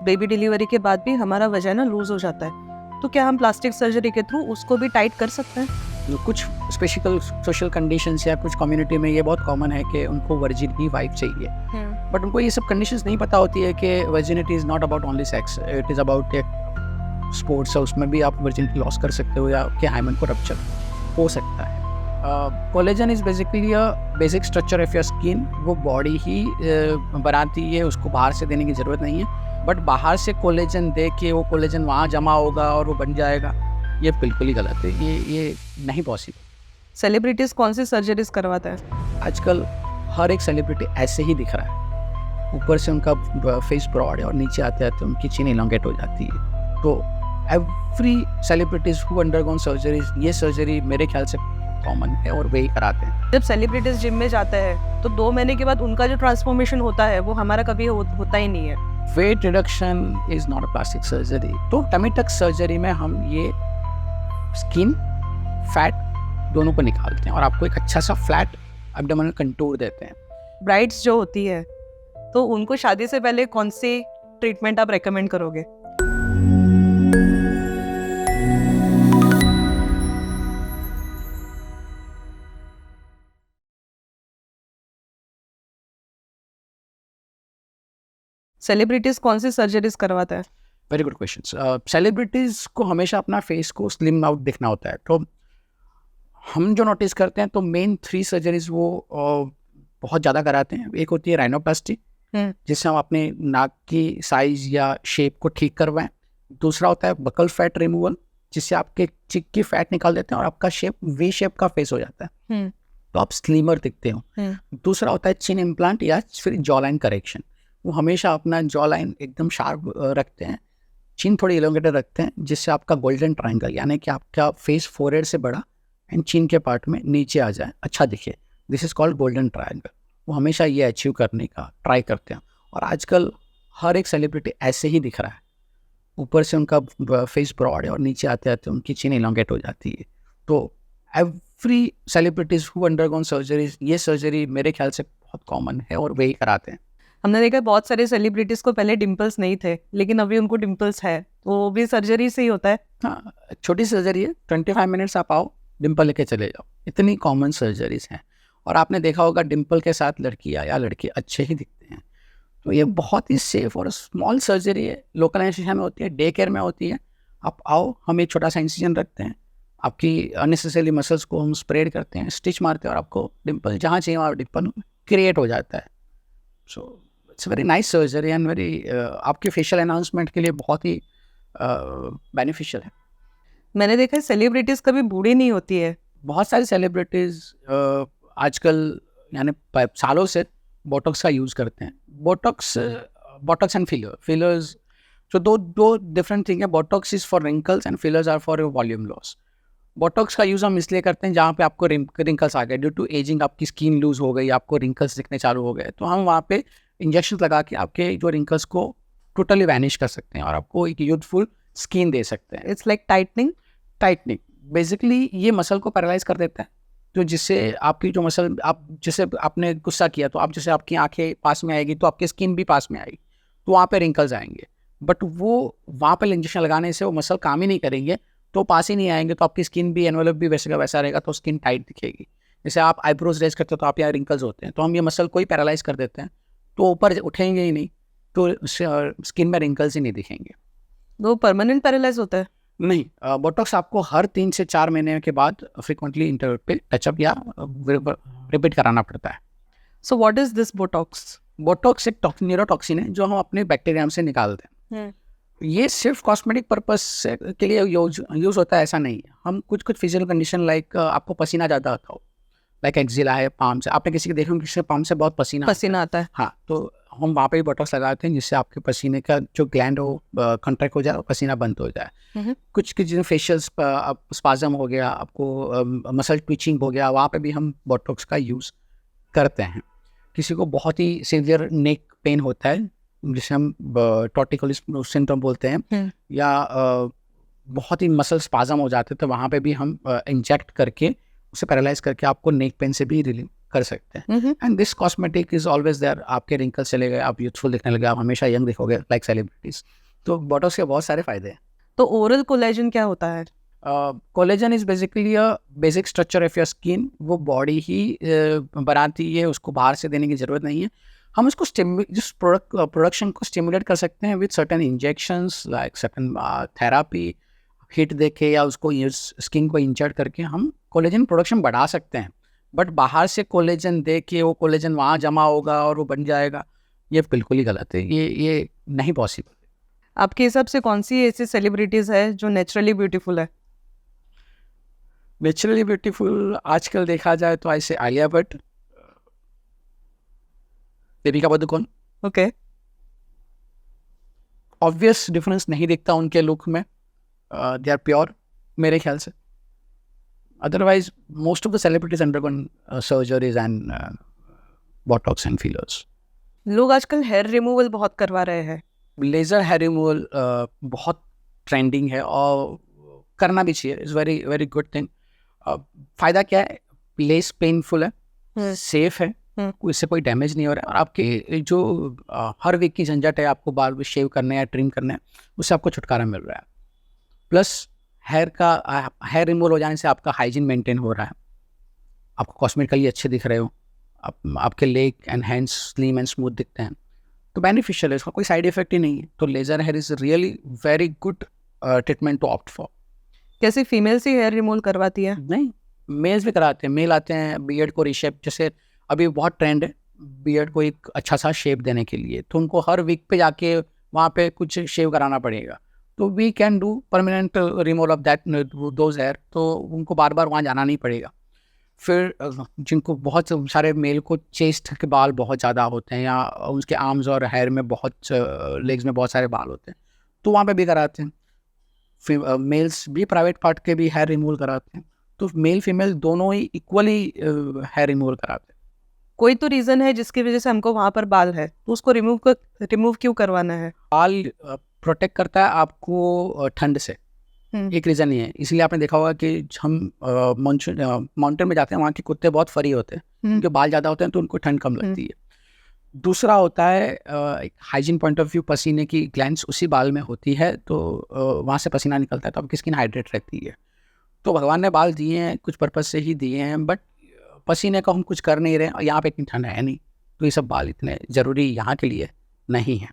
Baby delivery के बाद भी हमारा वजाइना लूज हो जाता है, तो क्या हम प्लास्टिक सर्जरी के थ्रू उसको भी टाइट कर सकते हैं? कुछ स्पेशल सोशल कंडीशंस या कुछ कम्युनिटी में ये बहुत कॉमन है कि उनको वर्जिन ही वाइफ चाहिए, बट उनको ये सब कंडीशंस नहीं पता होती है कि virginity is not about only sex, it is about एक स्पोर्ट्स है, उसमें भी आप वर्जिनिटी लॉस कर सकते हो या आपके हाइमन को रप्चर हो सकता है। Collagen is basically a basic structure of your skin, वो बॉडी ही बनाती है, उसको बाहर से देने की ज़रूरत नहीं है, बट बाहर से कोलेजन दे के वो कोलेजन वहाँ जमा होगा और वो बन जाएगा, ये बिल्कुल ही गलत है, ये नहीं पॉसिबल। सेलिब्रिटीज कौन सी सर्जरीज करवाता है? आजकल हर एक सेलिब्रिटी ऐसे ही दिख रहा है, ऊपर से उनका फेस ब्रॉड है और नीचे आते आते उनकी चिन इलोंगेट हो जाती है। तो every celebrities who undergone surgeries, ये सर्जरी मेरे ख्याल से कॉमन है और वही कराते हैं। जब सेलिब्रिटीज जिम में जाते हैं तो 2 महीने के बाद उनका जो ट्रांसफॉर्मेशन होता है वो हमारा कभी होता ही नहीं है। Weight reduction is not a plastic surgery. तो टमी टक सर्जरी में हम ये स्किन फैट दोनों को निकालते हैं और आपको एक अच्छा सा फ्लैट एब्डोमिनल कंटूर देते हैं। ब्राइड्स जो होती है तो उनको शादी से पहले कौन सी ट्रीटमेंट आप रेकमेंड करोगे? सेलिब्रिटीज कौन सी सर्जरीज करवाता है? Very good question. सेलिब्रिटीज़ को हमेशा अपना फेस को स्लिम आउट दिखना होता है, तो हम जो नोटिस करते हैं तो मेन 3 सर्जरीज वो बहुत ज़्यादा कराते हैं। एक होती है राइनोप्लास्टी, जिससे हम अपने नाक की साइज या शेप को ठीक करवाएं। दूसरा होता है बकल फैट रिमूवल, जिससे आपके चिक की फैट निकाल देते हैं और आपका शेप वी शेप का फेस हो जाता है, तो आप स्लिमर दिखते हो। दूसरा होता है चिन इम्प्लांट या फिर जॉ लाइन करेक्शन, वो हमेशा अपना जॉ लाइन एकदम शार्प रखते हैं, चिन थोड़ी इलोंगेटेड रखते हैं, जिससे आपका गोल्डन ट्रायंगल यानी कि आपका फेस फोरहेड से बड़ा एंड चिन के पार्ट में नीचे आ जाए, अच्छा दिखे, this is called golden triangle. वो हमेशा ये अचीव करने का ट्राई करते हैं और आजकल हर एक सेलिब्रिटी ऐसे ही दिख रहा है, ऊपर से उनका फेस ब्रॉड है और नीचे आते आते उनकी चिन इलोंगेट हो जाती है। तो every celebrities who undergone surgeries, ये सर्जरी मेरे ख्याल से बहुत कॉमन है और वही कराते हैं। हमने देखा बहुत सारे सेलिब्रिटीज को पहले डिम्पल्स नहीं थे, लेकिन अभी उनको डिम्पल्स है, तो वो भी सर्जरी से ही होता है। हाँ, छोटी सर्जरी है, 25 मिनट्स आप आओ, डिम्पल लेके चले जाओ, इतनी कॉमन सर्जरीज हैं। और आपने देखा होगा डिम्पल के साथ लड़कियाँ या लड़के अच्छे ही दिखते हैं, तो ये बहुत ही सेफ और स्मॉल सर्जरी है, लोकल एनेस्थीसिया में होती है, डे केयर में होती है। आप आओ, हम एक छोटा सा इंसिजन रखते हैं, आपकी अननेसेसरी मसल्स को हम स्प्रेड करते हैं, स्टिच मारते हैं और आपको डिम्पल जहाँ चाहिए वहाँ डिम्पल क्रिएट हो जाता है। So it's very nice surgery and very आपके फेशियल एनहांसमेंट के लिए बहुत ही बेनिफिशियल है। मैंने देखा है सेलिब्रिटीज कभी बूढ़ी नहीं होती है। बहुत सारी सेलिब्रिटीज़ आजकल यानी सालों से बोटॉक्स का यूज़ करते हैं। बोटॉक्स एंड फिलर्स जो दो डिफरेंट थिंग है। Botox is for wrinkles and fillers are for volume loss. Botox का यूज़ हम इसलिए करते हैं जहाँ पे आपको रिंकल्स आ गए, ड्यू टू एजिंग आपकी स्किन लूज हो गई, आपको रिंकल्स दिखने चालू हो गए, तो हम वहाँ पे इंजेक्शन लगा के आपके जो रिंकल्स को टोटली वैनिश कर सकते हैं और आपको एक यूथफुल स्किन दे सकते हैं। It's like tightening. बेसिकली ये मसल को पैरालाइज कर देता है, तो जिससे आपकी जो मसल, आप जैसे आपने गुस्सा किया तो आप जैसे आपकी आंखें पास में आएगी तो आपकी स्किन भी पास में आएगी, तो वहाँ पे रिंकल्स आएंगे, बट वो वहाँ पे इंजेक्शन लगाने से वो मसल काम ही नहीं करेंगे, तो पास ही नहीं आएंगे, तो आपकी स्किन भी एनवेलप भी वैसे का वैसा रहेगा, तो स्किन टाइट दिखेगी। जैसे आप आईब्रोज रेज करते हो तो आप यहाँ रिंकल्स होते हैं, तो हम ये मसल को ही पैरालाइज कर देते हैं, तो ऊपर उठेंगे ही नहीं, तो स्किन में रिंकल्स ही नहीं दिखेंगे। वो परमानेंट पैरालाइज होता है? नहीं, बोटॉक्स आपको हर 3 से 4 महीने के बाद फ्रिक्वेंटली इंटरवल पे टचअप या रिपीट कराना पड़ता है। So what is this Botox? Botox एक न्यूरोटॉक्सिन है जो हम अपने बैक्टीरियम से निकालते हैं। ये सिर्फ कॉस्मेटिक पर्पस के लिए यूज होता है ऐसा नहीं है। हम कुछ फिजिकल कंडीशन लाइक आपको पसीना ज़्यादा आता हो, लाइक एक्जिला है, पाम से, आपने किसी के देखा किसी पाम से बहुत पसीना आता है, हाँ, तो हम वहाँ पे भी बोटॉक्स लगाते हैं जिससे आपके पसीने का जो ग्लैंड हो कंट्रैक्ट हो जाए और पसीना बंद हो जाए। कुछ जिन फेशियल स्पाजम हो गया, आपको मसल ट्विचिंग हो गया, वहाँ पे भी हम बोटॉक्स का यूज़ करते हैं। किसी को बहुत ही सीवियर नेक पेन होता है जिसे हम टॉर्टिकोलिस सिंड्रोम बोलते हैं, या बहुत ही मसल स्पाजम हो जाते हैं, तो वहाँ पे भी हम इंजेक्ट करके उसे पैरालाइज करके आपको नेक पेन से भी रिलीफ कर सकते हैं। And this cosmetic is always there, आपके रिंकल्स चले गए, आप यूथफुल दिखने लगे, आप हमेशा यंग दिखोगे लाइक सेलिब्रिटीज। तो बोटॉक्स के बहुत सारे फायदे हैं। तो ओरल कोलेजन क्या होता है? Collagen is basically a basic structure of your skin. वो बॉडी ही बनाती है, उसको बाहर से देने की ज़रूरत नहीं है। हम उसको जिस प्रोडक्शन को स्टिमुलेट कर सकते हैं with certain injections like certain therapy, hit देके या उसको स्किन को इंजर्ट करके हम कोलेजन प्रोडक्शन बढ़ा सकते हैं। बट बाहर से कोलेजन दे के वो कोलेजन वहाँ जमा होगा और वो बन जाएगा, ये बिल्कुल ही गलत है। ये नहीं पॉसिबल। आपके हिसाब से कौन सी ऐसी सेलिब्रिटीज है जो नेचुरली ब्यूटीफुल है? नेचुरली ब्यूटीफुल आजकल देखा जाए तो ऐसे Alia Bhatt, Deepika Padukone. Okay. Obvious difference नहीं दिखता उनके लुक में, दे आर प्योर मेरे ख्याल से। Otherwise most of the celebrities undergone surgeries and Botox and fillers. लोग आजकल हेयर रिमूवल बहुत करवा रहे हैं। लेज़र हेयर रिमूवल बहुत ट्रेंडिंग है और करना भी चाहिए, is very very good thing. फ़ायदा क्या है? लेस पेनफुल है, सेफ है, इससे कोई डैमेज नहीं हो रहा है, और आपके जो हर वीक की झंझट है, आपको बाल शेव करना है या ट्रिम करना है, उससे आपको छुटकारा मिल रहा है। प्लस हेयर रिमूवल हो जाने से आपका हाइजीन मेंटेन हो रहा है, आपको कॉस्मेटिकली अच्छे दिख रहे हो, आपके leg and hands slim and smooth दिखते हैं, तो बेनिफिशियल है, इसका कोई साइड इफेक्ट ही नहीं है। तो laser hair is really very good treatment to opt for. कैसे फीमेल्स ही हेयर रिमूवल करवाती है? नहीं, मेल्स भी कराते हैं। मेल आते हैं बियर्ड को रिशेप, जैसे अभी बहुत ट्रेंड है बियर्ड को एक अच्छा सा शेप देने के लिए, तो उनको हर वीक पे जाके वहाँ पे कुछ शेव कराना पड़ेगा। तो we can do permanent removal of that those hair, तो उनको बार बार वहाँ जाना नहीं पड़ेगा। फिर जिनको बहुत सारे मेल को चेस्ट के बाल बहुत ज़्यादा होते हैं, या उसके आर्म्स और हेयर में बहुत लेग्स में बहुत सारे बाल होते हैं, तो वहाँ पे भी कराते हैं। फिर मेल्स भी प्राइवेट पार्ट के भी हेयर रिमूवल कराते हैं। तो मेल फीमेल दोनों ही इक्वली हेयर रिमूवल कराते हैं। कोई तो रीजन है जिसकी वजह से हमको वहाँ पर बाल है, तो उसको रिमूव क्यों करवाना है? बाल प्रोटेक्ट करता है आपको ठंड से, एक रीज़न ये है। इसलिए आपने देखा होगा कि हम माउंटेन में जाते हैं, वहाँ के कुत्ते बहुत फरी होते हैं, उनके बाल ज़्यादा होते हैं तो उनको ठंड कम लगती है। दूसरा होता है हाइजीन पॉइंट ऑफ व्यू, पसीने की ग्लैंड्स उसी बाल में होती है, तो वहाँ से पसीना निकलता है, तो आपकी स्किन हाइड्रेट रहती है। तो भगवान ने बाल दिए हैं कुछ पर्पज़ से ही दिए हैं, बट पसीने का हम कुछ कर नहीं रहे, और यहाँ पे इतनी ठंड है नहीं, तो ये सब बाल इतने ज़रूरी यहाँ के लिए नहीं है,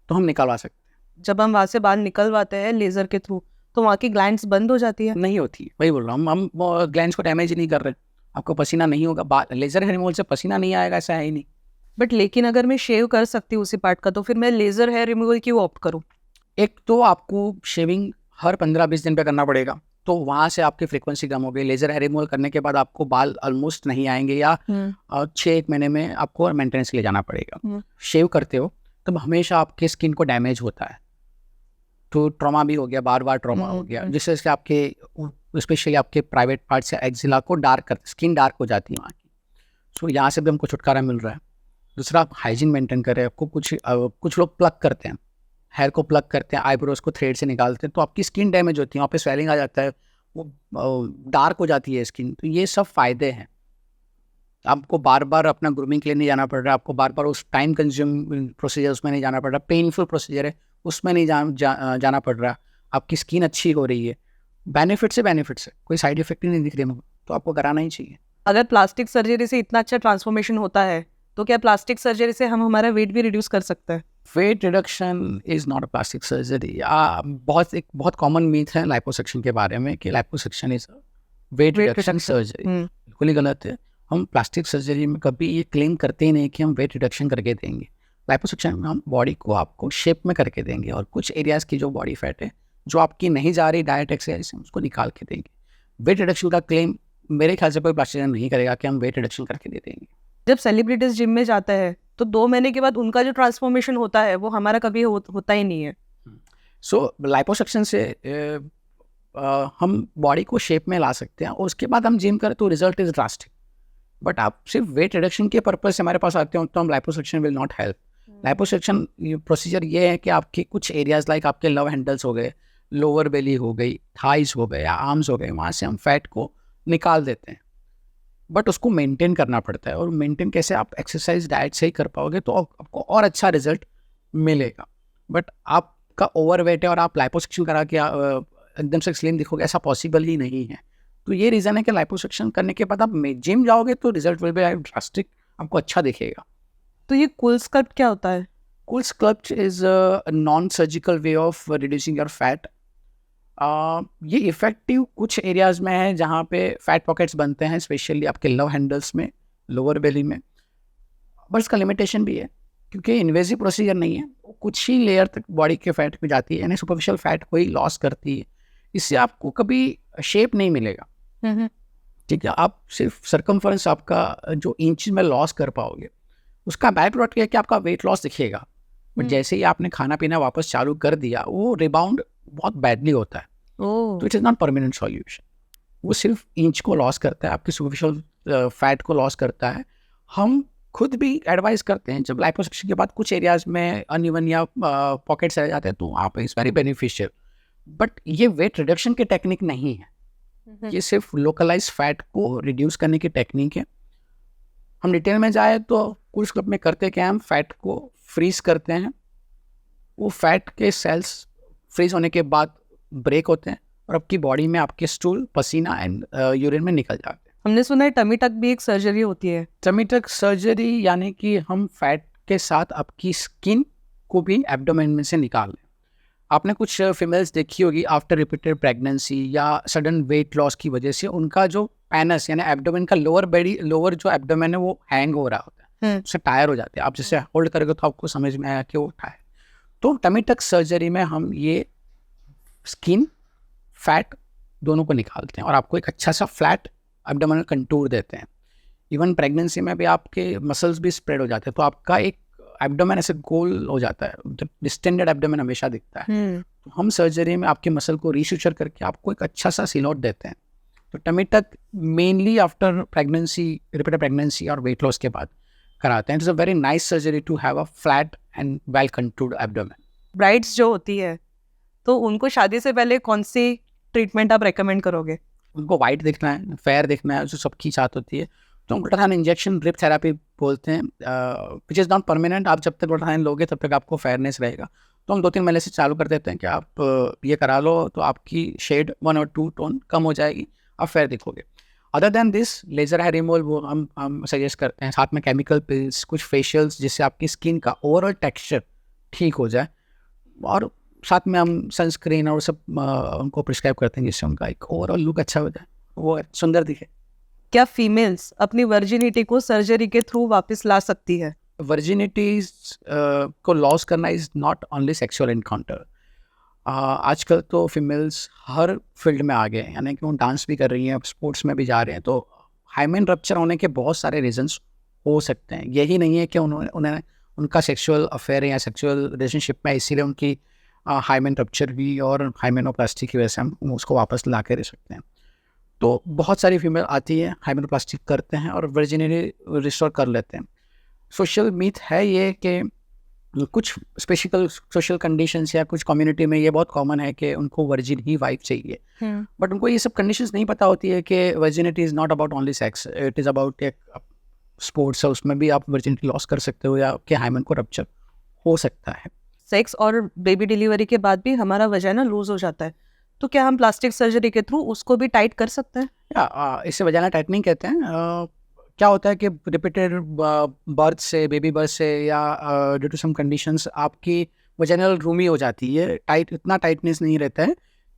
तो हम निकलवा सकते हैं। जब हम वहाँ से बाल निकलवाते हैं लेजर के थ्रू, तो वहाँ की ग्लैंड्स बंद हो जाती है? नहीं होती, वही बोल रहा हूँ, हम ग्लैंड्स को डैमेज ही नहीं कर रहे, आपको पसीना नहीं होगा। लेज़र हेयर रिमूवल से पसीना नहीं आएगा, ऐसा है ही नहीं। बट लेकिन अगर मैं शेव कर सकती हूँ उसी पार्ट का, तो फिर मैं लेजर हेयर रिमूवल क्यों ऑप्ट करूँ? एक तो आपको शेविंग हर 15-20 दिन पे करना पड़ेगा, तो वहाँ से आपकी फ्रीक्वेंसी कम हो गई। लेज़र हेयर रिमूवल करने के बाद आपको बाल ऑलमोस्ट नहीं आएंगे, या 6-1 महीने में आपको मेंटेनेंस के लिए जाना पड़ेगा। शेव करते हो तब हमेशा आपके स्किन को डैमेज होता है, तो ट्रॉमा भी हो गया, बार बार ट्रॉमा हो गया, जिससे कि आपके स्पेशली आपके प्राइवेट पार्ट से एक्जिला को डार्क कर, स्किन डार्क हो जाती है वहाँ की। सो यहाँ से भी हमको छुटकारा मिल रहा है। दूसरा, आप हाइजीन मेंटेन कर रहे हैं। आपको कुछ लोग प्लग करते हैं, हेयर को प्लग करते हैं, आईब्रोज को थ्रेड से निकालते हैं, तो आपकी स्किन डैमेज होती है, वहाँ पे स्वेलिंग आ जाता है, वो डार्क हो जाती है स्किन। तो ये सब फ़ायदे हैं। आपको बार बार अपना ग्रूमिंग के लिए नहीं जाना पड़ रहा है, आपको बार बार उस टाइम कंज्यूम प्रोसीजर उसमें नहीं जाना पड़ रहा, पेनफुल प्रोसीजर है उसमें नहीं जाना पड़ रहा, आपकी स्किन अच्छी हो रही है। बेनिफिट्स है, कोई साइड इफेक्ट ही नहीं दिख रहे मुझे, तो आपको कराना ही चाहिए। अगर प्लास्टिक सर्जरी से इतना अच्छा ट्रांसफॉर्मेशन होता है, तो क्या प्लास्टिक सर्जरी से हम हमारा वेट भी रिड्यूस कर सकते हैं? Weight reduction is not a plastic surgery. बहुत कॉमन मीथ है लाइपोसक्शन के बारे में कि liposuction is weight reduction surgery. बिल्कुल ही गलत है। हम प्लास्टिक सर्जरी में कभी ये क्लेम करते ही नहीं कि हम वेट रिडक्शन करके देंगे। लाइपोसक्शन में हम बॉडी को आपको शेप में करके देंगे, और कुछ एरियाज़ की जो बॉडी फैट है जो आपकी नहीं जा रही डाइट एक्सरसाइज से, उसको निकाल के देंगे। वेट रिडक्शन का क्लेम मेरे ख्याल से कोई प्लास्टिक सर्जन नहीं करेगा कि हम वेट रिडक्शन करके दे देंगे। जब सेलिब्रिटीज जिम में जाते हैं, तो 2 महीने के बाद उनका जो ट्रांसफॉर्मेशन होता है वो हमारा कभी होता ही नहीं है। सो लाइपोसक्शन से हम बॉडी को शेप में ला सकते हैं, और उसके बाद हम जिम करें तो रिजल्ट इज ड्रास्टिक। बट आप सिर्फ वेट रिडक्शन के पर्पज से हमारे पास आते हो तो हम liposuction will not help. Liposuction procedure ये है कि आपके कुछ एरियाज लाइक आपके लव हैंडल्स हो गए, लोअर बेली हो गई, थाइज हो गए या आर्म्स हो गए, वहाँ से हम फैट को निकाल देते हैं। बट उसको मेंटेन करना पड़ता है, और मेंटेन कैसे, आप एक्सरसाइज डाइट से ही कर पाओगे तो आपको और अच्छा रिजल्ट मिलेगा। बट आपका ओवरवेट है और आप लाइपोसक्शन करा के एकदम से स्लिम दिखोगे, ऐसा पॉसिबल ही नहीं है। तो ये रीज़न है कि लाइपोसक्शन करने के बाद आप जिम जाओगे तो रिजल्ट विल बी ड्रास्टिक, आपको अच्छा दिखेगा। तो ये कूल स्कल्प्ट क्या होता है? Cool sculpt is a non surgical way of reducing your fat. ये इफ़ेक्टिव कुछ एरियाज़ में है जहाँ पे फैट पॉकेट्स बनते हैं, स्पेशली आपके लव हैंडल्स में, लोअर बेली में। बट इसका लिमिटेशन भी है, क्योंकि इन्वेजिव प्रोसीजर नहीं है, कुछ ही लेयर तक बॉडी के फैट में जाती है, यानी सुपरफिशियल फैट को ही लॉस करती है। इससे आपको कभी शेप नहीं मिलेगा, ठीक है। आप सिर्फ सर्कमफरेंस आपका जो इंच में लॉस कर पाओगे, उसका बाय प्रोडक्ट है कि आपका वेट लॉस दिखेगा। बट जैसे ही आपने खाना पीना वापस चालू कर दिया, वो रिबाउंड बहुत बैडली होता है। तो it is not permanent solution. वो सिर्फ इंच को लॉस करता है, आपकी सुपरफिशियल फैट को लॉस करता है। हम खुद भी एडवाइस करते हैं, जब लाइपोसक्शन के बाद कुछ एरियाज में अनइवन या पॉकेट्स रह जाते हैं तो आप इज़ वेरी बेनिफिशियल। बट ये वेट रिडक्शन की टेक्निक नहीं है, ये सिर्फ लोकलाइज फैट को रिड्यूस करने की टेक्निक है। हम डिटेल में जाए तो कूल स्कल्प्ट में करते क्या, हम फैट को फ्रीज करते हैं। वो फैट के सेल्स फ्रीज होने के बाद ब्रेक होते हैं और आपकी बॉडी में आपके स्टूल, पसीना एंड यूरिन में निकल जाते हैं। हमने सुना है टमी टक भी एक सर्जरी होती है। टमी टक सर्जरी यानी कि हम फैट के साथ आपकी स्किन को भी एब्डोमेन में से निकाल लें। आपने कुछ फीमेल्स देखी होगी आफ्टर रिपीटेड प्रेगनेंसी या सडन वेट लॉस की वजह से उनका जो पैनस यानी एब्डोमेन का लोअर जो एब्डोमेन है वो हैंग हो रहा होता है, उससे टायर हो जाते हैं। आप जैसे होल्ड करोगे तो आपको समझ में आया कि वो टायर। तो टमी टक सर्जरी में हम ये स्किन फैट दोनों को निकालते हैं और आपको एक अच्छा सा फ्लैट एब्डोमिनल कंटूर देते हैं। इवन प्रेगनेंसी में भी आपके मसल्स भी स्प्रेड हो जाते हैं, तो आपका एक एब्डोमेन ऐसे गोल हो जाता है, डिस्टेंडेड एब्डोमेन हमेशा दिखता है। तो हम सर्जरी में आपके मसल को रीस्ट्रक्चर करके आपको एक अच्छा सा सिलॉट देते हैं। तो tummy tuck mainly after pregnancy, repeated pregnancy और वेट लॉस के बाद कराते हैं। It's a very nice surgery to have a flat and well contoured abdomen. Brides जो होती है तो उनको शादी से पहले कौन सी ट्रीटमेंट आप रेकमेंड करोगे? उनको वाइट दिखना है, फेयर दिखना है, जो सबकी चाहत होती है। तो ग्लूटाथाइन इंजेक्शन ड्रिप थेरापी बोलते हैं, विच इज़ नॉट परमानेंट। आप जब तक ग्लूटाथाइन लोगे तब तक आपको फेयरनेस रहेगा। तो हम 2-3 महीने से चालू कर देते हैं कि आप ये करा लो तो आपकी शेड 1 और 2 टोन कम हो जाएगी, आप फेयर दिखोगे। Other than this laser hair removal वो हम सजेस्ट करते हैं, साथ में केमिकल पिल्स, कुछ फेशियल्स, जिससे आपकी स्किन का ओवरऑल टेक्सचर ठीक हो जाए। और साथ में हम सनस्क्रीन और सब उनको प्रिस्क्राइब करते हैं, जिससे उनका एक ओवरऑल लुक अच्छा हो जाए, वो सुंदर दिखे। क्या फीमेल्स अपनी वर्जिनिटी को सर्जरी के थ्रू वापस ला सकती है? वर्जिनिटीज को लॉस करना is not only sexual encounter. आजकल तो फीमेल्स हर फील्ड में आ गए हैं, यानी कि वो डांस भी कर रही हैं, स्पोर्ट्स में भी जा रहे हैं। तो हाइमेन रप्चर होने के बहुत सारे रीजंस हो सकते हैं। यही नहीं है कि उन्हें उनका सेक्सुअल अफेयर या सेक्सुअल रिलेशनशिप में इसीलिए उनकी हाइमेन रप्चर हुई और हाइमेनोप्लास्टी की वजह से हम उसको वापस ला के रह सकते हैं। तो बहुत सारी फीमेल आती है, हाइमेनोप्लास्टी करते हैं और वर्जिनिटी रिस्टोर कर लेते हैं। सोशल मीथ है ये कि कुछ स्पेशल सोशल कंडीशंस या कुछ कम्युनिटी में ये बहुत कॉमन है कि उनको वर्जिन ही वाइफ चाहिए। बट उनको ये सब कंडीशंस नहीं पता होती है कि virginity is not about only sex, it is about एक स्पोर्ट्स है, उसमें भी आप वर्जिनिटी लॉस कर सकते हो या आपके हाइमेन को रप्चर हो सकता है। सेक्स और बेबी डिलीवरी के बाद भी हमारा वजाइना लूज हो जाता है, तो क्या हम प्लास्टिक सर्जरी के थ्रू उसको भी टाइट कर सकते हैं? इसे वजाइना टाइटनिंग कहते हैं। क्या होता है कि रिपीटेड बर्थ से, बेबी बर्थ से या ड्यू टू सम कंडीशंस आपकी वजाइनल रूमी हो जाती है, इतना टाइटनेस नहीं रहता है,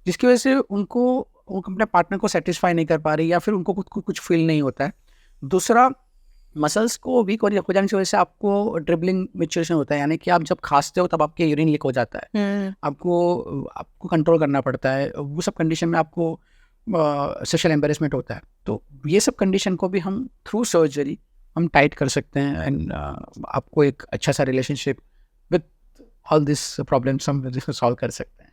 जिसकी वजह से उनको अपने पार्टनर को सेटिस्फाई नहीं कर पा रही या फिर उनको कुछ फील नहीं होता है। दूसरा, मसल्स को वीक हो जाने की वजह से आपको ड्रिबलिंग मिचुरेशन होता है, यानी कि आप जब खांसते हो तब आपके यूरिन लीक हो जाता है, आपको कंट्रोल करना पड़ता है। वो सब कंडीशन में आपको सोशल एम्बेरसमेंट होता है। तो ये सब कंडीशन को भी हम थ्रू सर्जरी हम टाइट कर सकते हैं एंड आपको एक अच्छा सा relationship with all this problems हम सॉल्व कर सकते हैं।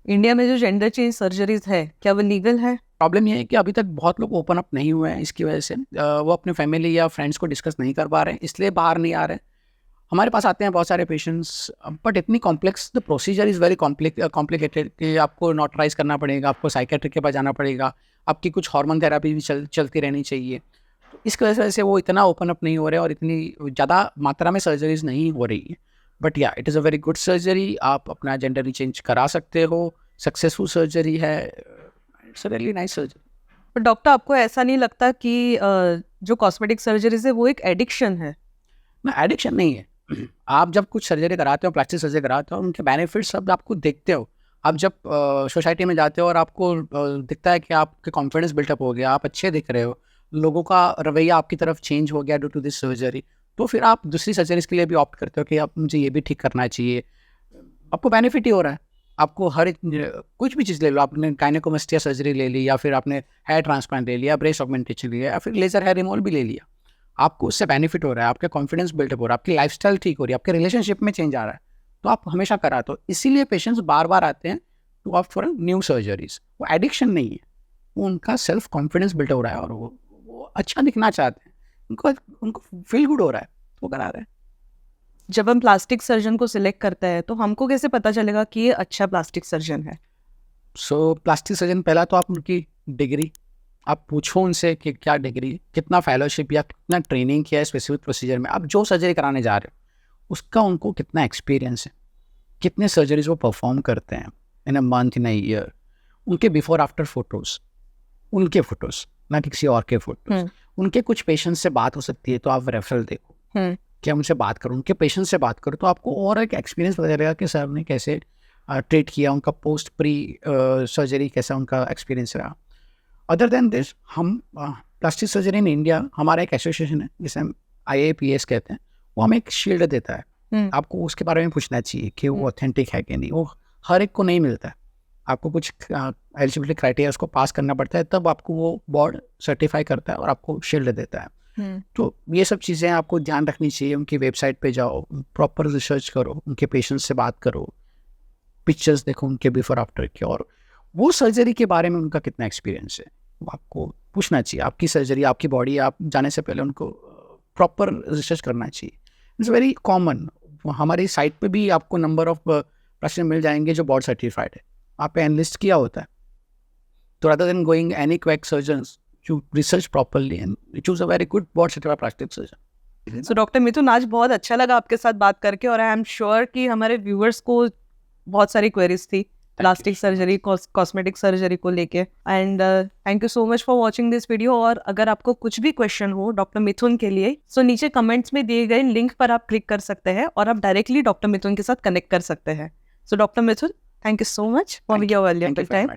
इंडिया में जो जेंडर चेंज सर्जरीज है, क्या वो लीगल है? प्रॉब्लम ये है कि अभी तक बहुत लोग ओपन अप नहीं हुए हैं, इसकी वजह से वो अपने फैमिली या फ्रेंड्स को डिस्कस नहीं कर पा रहे हैं, इसलिए बाहर नहीं आ रहे हैं। हमारे पास आते हैं बहुत सारे पेशेंट्स, बट इतनी complex, the procedure is very complicated कि आपको नोटराइज करना पड़ेगा, आपको साइकेट्रिक के पास जाना पड़ेगा, आपकी कुछ हार्मोन थेरापी भी चलती रहनी चाहिए। इस वजह से वो इतना ओपन अप नहीं हो रहे और इतनी ज़्यादा मात्रा में सर्जरीज नहीं हो रही है। बट या it is a very good surgery, आप अपना जेंडर चेंज करा सकते हो, सक्सेसफुल सर्जरी है, it's a really nice surgery. पर डॉक्टर आपको ऐसा नहीं लगता कि जो कॉस्मेटिक सर्जरीज है वो एक एडिक्शन है? ना, एडिक्शन नहीं है। आप जब कुछ सर्जरी कराते हो, प्लास्टिक सर्जरी कराते हो, उनके बेनिफिट्स सब आपको देखते हो। आप जब सोसाइटी में जाते हो और आपको दिखता है कि आपके कॉन्फिडेंस बिल्टअप हो गया, आप अच्छे दिख रहे हो, लोगों का रवैया आपकी तरफ चेंज हो गया ड्यू टू दिस सर्जरी, तो फिर आप दूसरी सर्जरीज के लिए भी ऑप्ट करते हो कि आप मुझे ये भी ठीक करना चाहिए। आपको बेनिफिट ही हो रहा है। आपको हर एक कुछ भी चीज़ ले लो, आपने गायनेकोमास्टिया सर्जरी ले ली, या फिर आपने हेयर ट्रांसप्लांट ले लिया, ब्रेस्ट ऑगमेंटेशन लिया, या फिर लेजर हेयर रिमूवल भी ले लिया, आपको उससे बेनिफिट हो रहा है, आपका कॉन्फिडेंस बिल्डअप हो रहा है, आपकी लाइफस्टाइल ठीक हो रही है, आपके रिलेशनशिप में चेंज आ रहा है, तो आप हमेशा कराते हो। इसीलिए पेशेंट्स बार बार आते हैं to opt for new surgeries. वो एडिक्शन नहीं है, वो उनका सेल्फ कॉन्फिडेंस बिल्ड हो रहा है और वो अच्छा दिखना चाहते हैं, उनको उनको फील गुड हो रहा है, तो वो करा रहे हैं। जब हम प्लास्टिक सर्जन को सिलेक्ट करते हैं तो हमको कैसे पता चलेगा कि ये अच्छा प्लास्टिक सर्जन है? सो प्लास्टिक सर्जन, पहला तो आप उनकी डिग्री आप पूछो उनसे कि क्या डिग्री, कितना फेलोशिप या कितना ट्रेनिंग किया है स्पेसिफिक प्रोसीजर में, आप जो सर्जरी कराने जा रहे हो उसका उनको कितना एक्सपीरियंस है, कितने सर्जरीज वो परफॉर्म करते हैं in a month, in a year, उनके बिफोर आफ्टर फोटोज़, उनके फोटोज़, ना कि किसी और के फोटोज़। उनके कुछ पेशेंट्स से बात हो सकती है तो आप रेफरल देखो, क्या उनसे बात करो, उनके पेशेंट से बात करो, तो आपको और एक एक्सपीरियंस पता चलेगा कि सर ने कैसे ट्रीट किया, उनका पोस्ट प्री सर्जरी कैसा उनका एक्सपीरियंस रहा। अदर देन दिस, हम प्लास्टिक सर्जरी इन इंडिया, हमारा एक एसोसिएशन है जिसे हम IAPS कहते हैं, वो हमें एक शील्ड देता है। आपको उसके बारे में पूछना चाहिए कि वो ऑथेंटिक है कि नहीं, वो हर एक को नहीं मिलता है। आपको कुछ एलिजिबिलिटी क्राइटेरिया उसको पास करना पड़ता है, तब आपको वो बोर्ड सर्टिफाई करता है और आपको शील्ड देता है। तो ये सब चीज़ें आपको ध्यान रखनी चाहिए। उनकी वेबसाइट पे जाओ, प्रॉपर रिसर्च करो, उनके पेशेंट्स से बात करो, पिक्चर्स देखो उनके बिफोर आफ्टर की, और वो सर्जरी के बारे में उनका कितना एक्सपीरियंस है वो आपको पूछना चाहिए। आपकी सर्जरी, आपकी बॉडी, आप जाने से पहले उनको प्रॉपर रिसर्च करना चाहिए। It's very common. हमारी साइट पे भी आपको नंबर ऑफ प्रश्न मिल जाएंगे जो बोर्ड सर्टिफाइड है, आप पे एनलिस्ट किया होता है। तो rather than going any quack surgeons, you research properly and choose a very good board certified plastic surgeon. So doctor Mithun, आज बहुत अच्छा लगा आपके साथ बात करके, और आई एम श्योर कि हमारे व्यूअर्स को बहुत सारी क्वेरीज थी प्लास्टिक सर्जरी, कॉस्मेटिक सर्जरी को लेके। And thank you so much for watching this video. और अगर आपको कुछ भी क्वेश्चन हो डॉक्टर मिथुन के लिए, सो नीचे कमेंट्स में दिए गए लिंक पर आप क्लिक कर सकते हैं और आप डायरेक्टली डॉक्टर मिथुन के साथ कनेक्ट कर सकते हैं। सो doctor Mithun, thank you so much for your valuable time.